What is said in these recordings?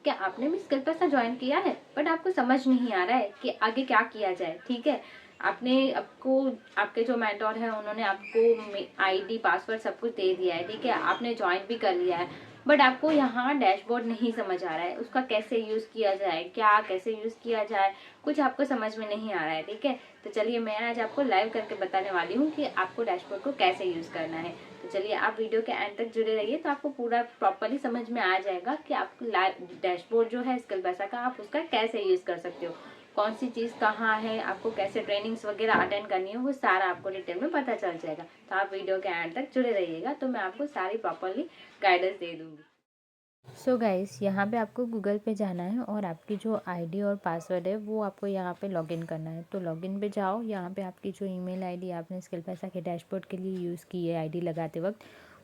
क्या आपने भी स्किल पैसा ज्वाइन किया है बट आपको समझ नहीं आ रहा है कि आगे क्या किया जाए? ठीक है, आपको आपके जो मेंटोर है उन्होंने आपको आईडी पासवर्ड सब कुछ दे दिया है, ठीक है, आपने ज्वाइन भी कर लिया है, बट आपको यहाँ डैशबोर्ड नहीं समझ आ रहा है, उसका कैसे यूज किया जाए, क्या कैसे यूज किया जाए, कुछ आपको समझ में नहीं आ रहा है। ठीक है, तो चलिए मैं आज आपको लाइव करके बताने वाली हूँ कि आपको डैशबोर्ड को कैसे यूज करना है। तो चलिए आप वीडियो के एंड तक जुड़े रहिए, तो आपको पूरा प्रॉपरली समझ में आ जाएगा कि आप डैशबोर्ड जो है स्किल पैसा का, आप उसका कैसे यूज कर सकते हो, कौन सी चीज कहाँ है, आपको कैसे ट्रेनिंग्स वगैरह अटेंड करनी है, वो सारा आपको डिटेल में पता चल जाएगा। तो आप वीडियो के एंड तक जुड़े रहिएगा, तो मैं आपको सारी प्रॉपरली गाइडेंस दे दूंगी। सो गाइस, यहाँ पे आपको गूगल पे जाना है और आपकी जो आईडी और पासवर्ड है वो आपको यहाँ पे लॉगिन करना है। तो लॉगिन पे जाओ, यहाँ पे आपकी जो ईमेल आईडी आपने स्किल पैसा के डैशबोर्ड के लिए यूज़ की है आईडी लगाते वक्त,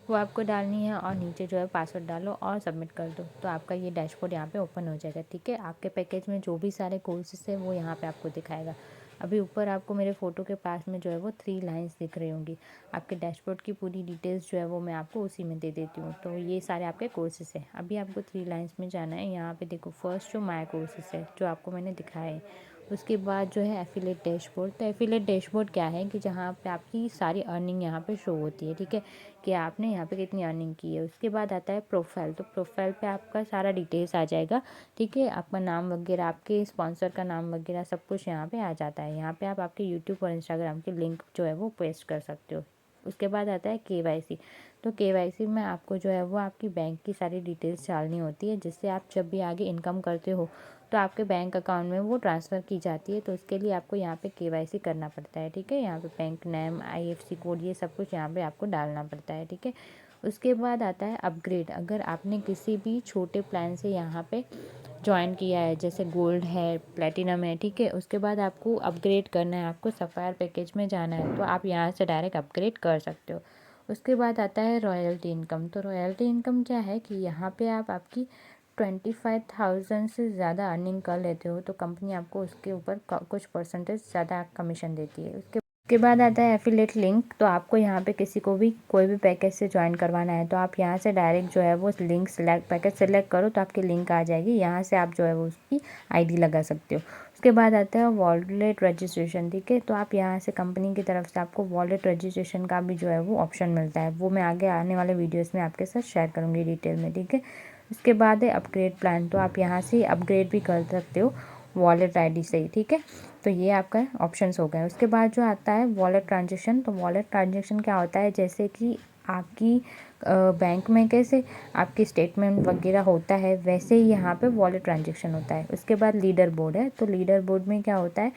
वो आपको डालनी है और नीचे जो है पासवर्ड डालो और सबमिट कर दो। तो आपका ये डैशबोर्ड यहाँ पे ओपन हो जाएगा। ठीक है, आपके पैकेज में जो भी सारे कोर्सेस है वो यहाँ पे आपको दिखाएगा। अभी ऊपर आपको मेरे फ़ोटो के पास में जो है वो 3 लाइन्स दिख रही होंगी। आपके डैशबोर्ड की पूरी डिटेल्स जो है वो मैं आपको उसी में दे देती हूँ। तो ये सारे आपके कोर्सेस हैं। अभी आपको 3 लाइन्स में जाना है। यहाँ पे देखो, फर्स्ट जो माय कोर्सेस है जो आपको मैंने दिखाया है, उसके बाद जो है एफिलिएट डैशबोर्ड। तो एफिलिएट डैशबोर्ड क्या है कि जहाँ पे आपकी सारी अर्निंग यहाँ पे शो होती है। ठीक है, कि आपने यहाँ पे कितनी अर्निंग की है। उसके बाद आता है प्रोफाइल। तो प्रोफाइल पे आपका सारा डिटेल्स आ जाएगा। ठीक है, आपका नाम वगैरह, आपके स्पॉन्सर का नाम वगैरह सब कुछ यहाँ पे आ जाता है। यहाँ पे आप आपके यूट्यूब और इंस्टाग्राम के लिंक जो है वो पेस्ट कर सकते हो। उसके बाद आता है केवाईसी। तो केवाईसी में आपको जो है वो आपकी बैंक की सारी डिटेल्स डालनी होती है, जिससे आप जब भी आगे इनकम करते हो तो आपके बैंक अकाउंट में वो ट्रांसफ़र की जाती है। तो उसके लिए आपको यहाँ पे केवाईसी करना पड़ता है। ठीक है, यहाँ पे बैंक नेम, आईएफएससी कोड, ये सब कुछ यहाँ पे आपको डालना पड़ता है। ठीक है, उसके बाद आता है अपग्रेड। अगर आपने किसी भी छोटे प्लान से यहाँ पे ज्वाइन किया है, जैसे गोल्ड है, प्लेटिनम है, ठीक है, उसके बाद आपको अपग्रेड करना है, आपको सफ़ायर पैकेज में जाना है, तो आप यहाँ से डायरेक्ट अपग्रेड कर सकते हो। उसके बाद आता है रॉयल्टी इनकम। तो रॉयल्टी इनकम क्या है कि यहाँ पे आप आपकी 25,000 से ज़्यादा अर्निंग कर लेते हो तो कंपनी आपको उसके ऊपर कुछ परसेंटेज ज़्यादा कमीशन देती है। उसके बाद आता है एफिलेट लिंक। तो आपको यहाँ पे किसी को भी कोई भी पैकेज से ज्वाइन करवाना है तो आप यहाँ से डायरेक्ट जो है वो लिंक सेलेक्ट, पैकेज सेलेक्ट करो तो आपकी लिंक आ जाएगी। यहाँ से आप जो है वो उसकी आईडी लगा सकते हो। उसके बाद आता है वॉलेट रजिस्ट्रेशन। ठीक है, तो आप यहाँ से कंपनी की तरफ से आपको वॉलेट रजिस्ट्रेशन का भी जो है वो ऑप्शन मिलता है। वो मैं आगे आने वाले वीडियोज़ में आपके साथ शेयर करूँगी डिटेल में। ठीक है, उसके बाद है अपग्रेड प्लान। तो आप यहाँ से अपग्रेड भी कर सकते हो वॉलेट आईडी से ही। ठीक है, तो ये आपका ऑप्शंस हो गए। उसके बाद जो आता है वॉलेट ट्रांजेक्शन। तो वॉलेट ट्रांजेक्शन क्या होता है, जैसे कि आपकी बैंक में कैसे आपकी स्टेटमेंट वगैरह होता है, वैसे ही यहाँ पे वॉलेट ट्रांजेक्शन होता है। उसके बाद लीडर बोर्ड है। तो लीडर बोर्ड में क्या होता है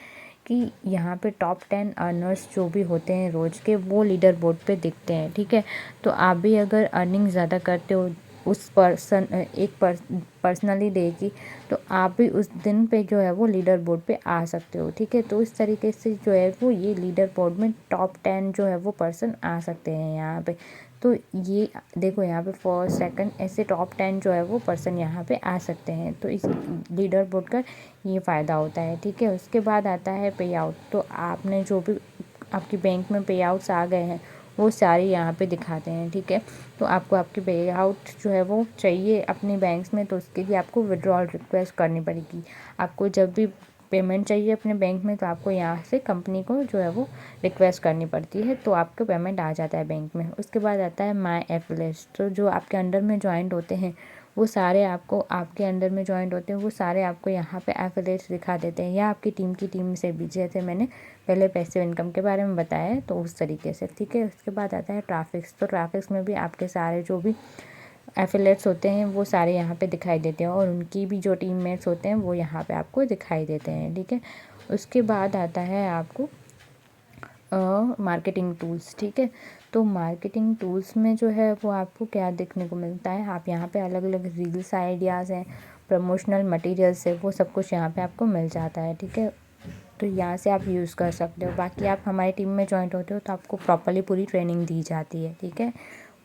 कि यहाँ पे टॉप 10 अर्नर्स जो भी होते हैं रोज़ के, वो लीडर बोर्ड पे दिखते हैं। ठीक है, तो आप भी अगर अर्निंग ज़्यादा करते हो उस पर्सनली डे की, तो आप भी उस दिन पे जो है वो लीडर बोर्ड पे आ सकते हो। ठीक है, तो इस तरीके से जो है वो ये लीडर बोर्ड में टॉप 10 जो है वो पर्सन आ सकते हैं यहाँ पे। तो ये देखो, यहाँ पे फर्स्ट सेकंड ऐसे टॉप 10 जो है वो पर्सन यहाँ पे आ सकते हैं। तो इस लीडर बोर्ड का ये फ़ायदा होता है। ठीक है, उसके बाद आता है पे आउट। तो आपने जो भी आपकी बैंक में पे आउट्स आ गए हैं वो सारे यहाँ पे दिखाते हैं। ठीक है, तो आपको आपकी पे आउट जो है वो चाहिए अपनी बैंक्स में, तो उसके लिए आपको विड्रॉल रिक्वेस्ट करनी पड़ेगी। आपको जब भी पेमेंट चाहिए अपने बैंक में तो आपको यहाँ से कंपनी को जो है वो रिक्वेस्ट करनी पड़ती है, तो आपको पेमेंट आ जाता है बैंक में। उसके बाद आता है माय एफिलिएट्स। तो जो आपके अंडर में ज्वाइंट होते हैं वो सारे आपको, आपके अंडर में ज्वाइंट होते हैं वो सारे आपको यहाँ पे एफिलिएट्स दिखा देते हैं, या आपकी टीम की टीम से भी, जैसे मैंने पहले पैसिव इनकम के बारे में बताया है तो उस तरीके से। ठीक है, उसके बाद आता है ट्रैफिक्स। तो ट्रैफिक्स में भी आपके सारे जो भी एफिलिएट्स होते हैं वो सारे यहाँ पे दिखाई देते हैं और उनकी भी जो टीममेट्स होते हैं वो यहाँ पे आपको दिखाई देते हैं। ठीक है, उसके बाद आता है आपको मार्केटिंग टूल्स। ठीक है, तो मार्केटिंग टूल्स में जो है वो आपको क्या देखने को मिलता है, आप यहाँ पे अलग अलग रील्स आइडियाज़ हैं, प्रमोशनल मटेरियल्स है, वो सब कुछ यहाँ पे आपको मिल जाता है। ठीक है, तो यहाँ से आप यूज़ कर सकते हो। बाकी आप हमारी टीम में ज्वाइन होते हो तो आपको प्रॉपरली पूरी ट्रेनिंग दी जाती है। ठीक है,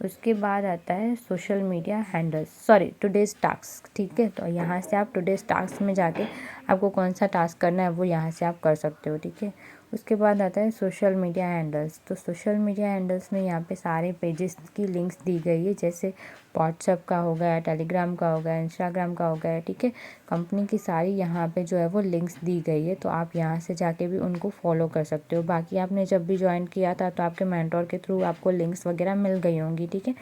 उसके बाद आता है social media handles, sorry today's task. ठीक है, तो यहाँ से आप टुडेज़ टास्क में जाके आपको कौन सा टास्क करना है वो यहाँ से आप कर सकते हो। ठीक है, उसके बाद आता है सोशल मीडिया हैंडल्स। तो सोशल मीडिया हैंडल्स में यहाँ पे सारे पेजेस की लिंक्स दी गई है, जैसे व्हाट्सएप का हो गया, टेलीग्राम का हो गया, इंस्टाग्राम का हो गया, ठीक है। कंपनी की सारी यहाँ पे जो है वो लिंक्स दी गई है, तो आप यहाँ से जाके भी उनको फॉलो कर सकते हो। बाकी आपने जब भी ज्वाइन किया था तो आपके मेंटोर के थ्रू आपको लिंक्स वगैरह मिल गई होंगी, ठीक है।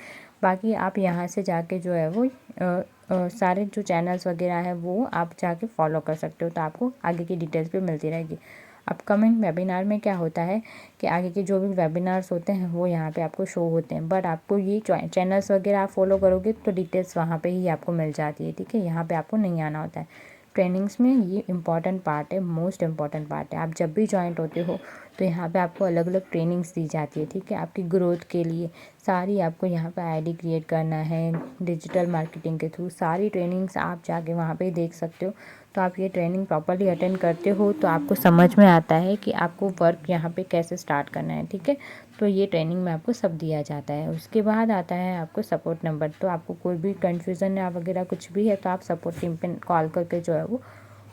बाकी आप यहाँ से जाके जो है वो सारे जो चैनल्स वगैरह है वो आप जाके फॉलो कर सकते हो, तो आपको आगे की डिटेल्स भी मिलती रहेगी। अपकमिंग वेबिनार में क्या होता है कि आगे के जो भी वेबिनार्स होते हैं वो यहाँ पे आपको शो होते हैं, बट आपको ये चैनल्स वगैरह आप फॉलो करोगे तो डिटेल्स वहाँ पे ही आपको मिल जाती है, ठीक है। यहाँ पे आपको नहीं आना होता है। ट्रेनिंग्स में ये इम्पॉर्टेंट पार्ट है, मोस्ट इम्पॉर्टेंट पार्ट है। आप जब भी ज्वाइंट होते हो तो यहाँ पे आपको अलग अलग ट्रेनिंग्स दी जाती है, ठीक है। आपकी ग्रोथ के लिए सारी आपको यहाँ पे आईडी क्रिएट करना है, डिजिटल मार्केटिंग के थ्रू सारी ट्रेनिंग्स आप जाके वहाँ पे देख सकते हो। तो आप ये ट्रेनिंग प्रॉपर्ली अटेंड करते हो तो आपको समझ में आता है कि आपको वर्क यहाँ पे कैसे स्टार्ट करना है, ठीक है। तो ये ट्रेनिंग में आपको सब दिया जाता है। उसके बाद आता है आपको सपोर्ट नंबर। तो आपको कोई भी कन्फ्यूज़न या वगैरह कुछ भी है तो आप सपोर्ट टीम पे कॉल करके जो है वो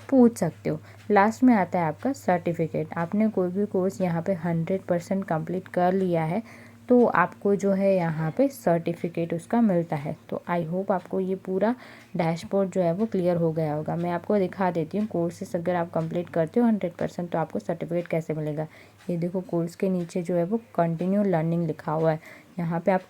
पूछ सकते हो। लास्ट में आता है आपका सर्टिफिकेट। आपने कोई भी कोर्स यहाँ पे 100% कंप्लीट कर लिया है तो आपको जो है यहाँ पे सर्टिफिकेट उसका मिलता है। तो आई होप आपको ये पूरा डैशबोर्ड जो है वो क्लियर हो गया होगा। मैं आपको दिखा देती हूँ कोर्सेस अगर आप कंप्लीट करते हो 100% तो आपको सर्टिफिकेट कैसे मिलेगा। ये देखो कोर्स के नीचे जो है वो कंटिन्यू लर्निंग लिखा हुआ है। यहाँ पे आप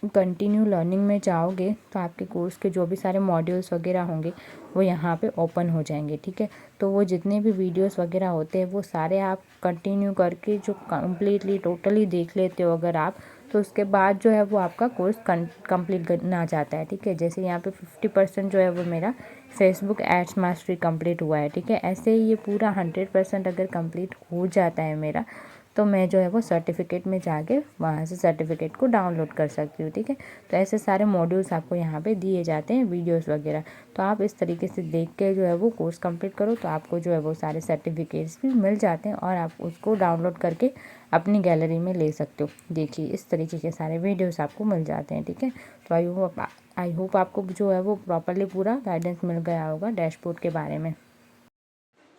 कंटिन्यू लर्निंग में जाओगे तो आपके कोर्स के जो भी सारे मॉड्यूल्स वगैरह होंगे वो यहाँ पे ओपन हो जाएंगे, ठीक है। तो वो जितने भी वीडियोस वगैरह होते हैं वो सारे आप कंटिन्यू करके जो कम्प्लीटली टोटली देख लेते हो अगर आप, तो उसके बाद जो है वो आपका कोर्स कंप्लीट करना जाता है, ठीक है। जैसे यहाँ पे 50% जो है वो मेरा फेसबुक एड्स मास्टरी कंप्लीट हुआ है, ठीक है। ऐसे ही ये पूरा 100% अगर कंप्लीट हो जाता है मेरा तो मैं जो है वो सर्टिफिकेट में जाके वहाँ से सर्टिफिकेट को डाउनलोड कर सकती हूँ, ठीक है। तो ऐसे सारे मॉड्यूल्स आपको यहाँ पे दिए जाते हैं, वीडियोस वगैरह। तो आप इस तरीके से देख के जो है वो कोर्स कंप्लीट करो तो आपको जो है वो सारे सर्टिफिकेट्स भी मिल जाते हैं और आप उसको डाउनलोड करके अपनी गैलरी में ले सकते हो। देखिए इस तरीके के सारे वीडियोस आपको मिल जाते हैं, ठीक है। तो आई होप आपको जो है वो प्रॉपरली पूरा गाइडेंस मिल गया होगा डैशबोर्ड के बारे में।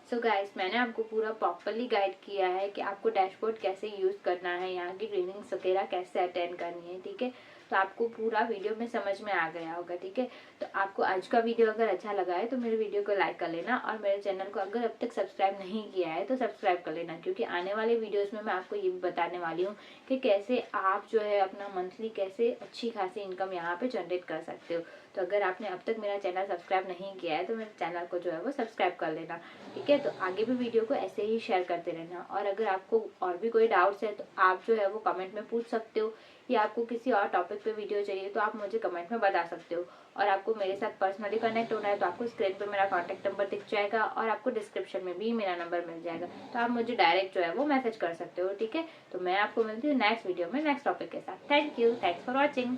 सो गाइस, मैंने आपको पूरा प्रॉपरली गाइड किया है कि आपको डैशबोर्ड कैसे यूज़ करना है, यहाँ की ट्रेनिंग्स वगैरह कैसे अटेंड करनी है, ठीक है। तो आपको पूरा वीडियो में समझ में आ गया होगा, ठीक है। तो आपको आज का वीडियो अगर अच्छा लगा है तो मेरे वीडियो को लाइक कर लेना और मेरे चैनल को अगर अब तक सब्सक्राइब नहीं किया है तो सब्सक्राइब कर लेना, क्योंकि आने वाले वीडियोज़ में मैं आपको ये भी बताने वाली हूँ कि कैसे आप जो है अपना मंथली कैसे अच्छी खासी इनकम यहाँ पे जनरेट कर सकते हो। तो अगर आपने अब तक मेरा चैनल सब्सक्राइब नहीं किया है तो मेरे चैनल को जो है वो सब्सक्राइब कर लेना, ठीक है। तो आगे भी वीडियो को ऐसे ही शेयर करते रहना, और अगर आपको और भी कोई डाउट्स है तो आप जो है वो कमेंट में पूछ सकते हो, या आपको किसी और टॉपिक पे वीडियो चाहिए तो आप मुझे कमेंट में बता सकते हो। और आपको मेरे साथ पर्सनली कनेक्ट होना है तो आपको स्क्रीन पर मेरा कॉन्टैक्ट नंबर दिख जाएगा और आपको डिस्क्रिप्शन में भी मेरा नंबर मिल जाएगा, तो आप मुझे डायरेक्ट जो है वो मैसेज कर सकते हो, ठीक है। तो मैं आपको मिलती हूँ नेक्स्ट वीडियो में नेक्स्ट टॉपिक के साथ। Thank you, thanks for watching.